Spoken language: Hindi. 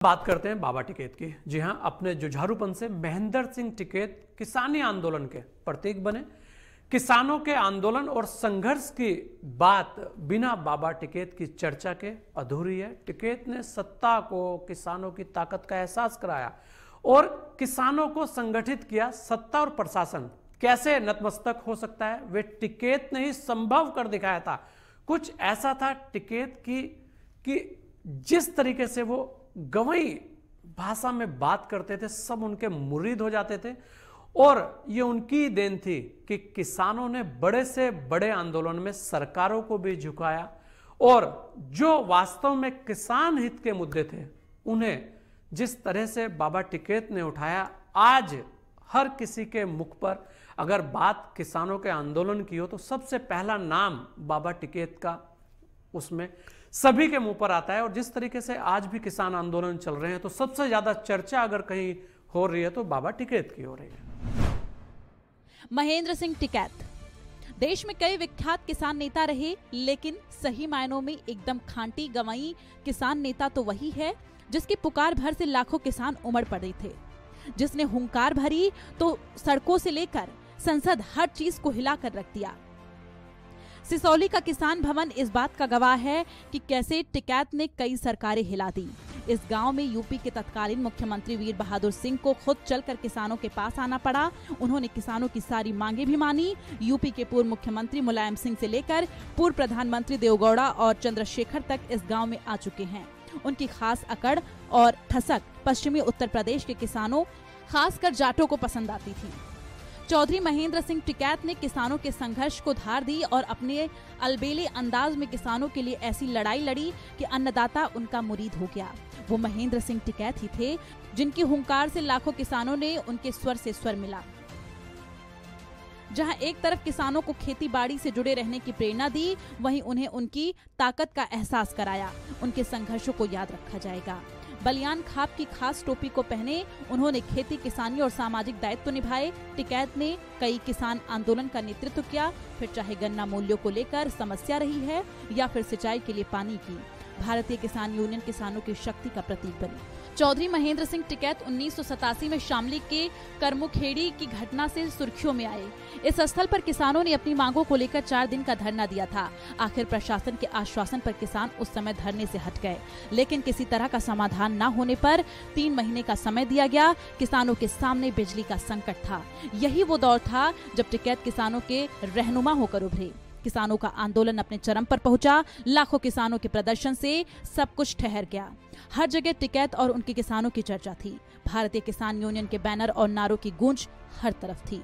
बात करते हैं बाबा टिकैत की। जी हां, अपने जुझारूपन से महेंद्र सिंह टिकैत किसानी आंदोलन के प्रतीक बने। किसानों के आंदोलन और संघर्ष की बात बिना बाबा टिकैत की चर्चा के अधूरी है। टिकैत ने सत्ता को किसानों की ताकत का एहसास कराया और किसानों को संगठित किया। सत्ता और प्रशासन कैसे नतमस्तक हो सकता है, वे टिकैत ने ही संभव कर दिखाया था। कुछ ऐसा था टिकैत की कि जिस तरीके से वो गंवई भाषा में बात करते थे, सब उनके मुरीद हो जाते थे। और ये उनकी देन थी कि किसानों ने बड़े से बड़े आंदोलन में सरकारों को भी झुकाया और जो वास्तव में किसान हित के मुद्दे थे उन्हें जिस तरह से बाबा टिकैत ने उठाया, आज हर किसी के मुख पर अगर बात किसानों के आंदोलन की हो तो सबसे पहला नाम बाबा टिकैत का उसमें सभी के मुंह पर आता है। और जिस तरीके से आज भी किसान आंदोलन चल रहे हैं तो सबसे ज्यादा चर्चा अगर कहीं हो रही है तो बाबा टिकैत की हो रही है। महेंद्र सिंह टिकैत देश में कई विख्यात किसान नेता रहे, लेकिन सही मायनों में एकदम खांटी गंवई किसान नेता तो वही है जिसकी पुकार भर से लाखों किसान उमड़ पड़े थे, जिसने हुंकार भरी तो सड़कों से लेकर संसद हर चीज को हिला कर रख दिया। सिसौली का किसान भवन इस बात का गवाह है कि कैसे टिकैत ने कई सरकारें हिला दी। इस गांव में यूपी के तत्कालीन मुख्यमंत्री वीर बहादुर सिंह को खुद चलकर किसानों के पास आना पड़ा। उन्होंने किसानों की सारी मांगे भी मानी। यूपी के पूर्व मुख्यमंत्री मुलायम सिंह से लेकर पूर्व प्रधानमंत्री देवगौड़ा और चंद्रशेखर तक इस गांव में आ चुके हैं। उनकी खास अकड़ और ठसक पश्चिमी उत्तर प्रदेश के किसानों, खासकर जाटों को पसंद आती थी। चौधरी महेंद्र सिंह टिकैत ने किसानों के संघर्ष को धार दी और अपने अलबेले अंदाज में किसानों के लिए ऐसी लड़ाई लड़ी कि अन्नदाता उनका मुरीद हो गया। वो महेंद्र सिंह टिकैत ही थे जिनकी हुंकार से लाखों किसानों ने उनके स्वर से स्वर मिला। जहां एक तरफ किसानों को खेती बाड़ी से जुड़े रहने की प्रेरणा दी, वहीं उन्हें उनकी ताकत का एहसास कराया। उनके संघर्षों को याद रखा जाएगा। बलियान खाप की खास टोपी को पहने उन्होंने खेती, किसानी और सामाजिक दायित्व निभाए। टिकैत ने कई किसान आंदोलन का नेतृत्व किया, फिर चाहे गन्ना मूल्यों को लेकर समस्या रही है या फिर सिंचाई के लिए पानी की। भारतीय किसान यूनियन किसानों की शक्ति का प्रतीक बनी। चौधरी महेंद्र सिंह टिकैत 1987 में शामली के करमुखेड़ी की घटना से सुर्खियों में आए। इस स्थल पर किसानों ने अपनी मांगों को लेकर 4 दिन का धरना दिया था। आखिर प्रशासन के आश्वासन पर किसान उस समय धरने से हट गए, लेकिन किसी तरह का समाधान न होने पर 3 महीने का समय दिया गया। किसानों के सामने बिजली का संकट था। यही वो दौर था जब टिकैत किसानों के रहनुमा होकर उभरे। किसानों का आंदोलन अपने चरम पर पहुंचा। लाखों किसानों के प्रदर्शन से सब कुछ ठहर गया। हर जगह टिकैत और उनके किसानों की चर्चा थी। भारतीय किसान यूनियन के बैनर और नारों की गूंज हर तरफ थी।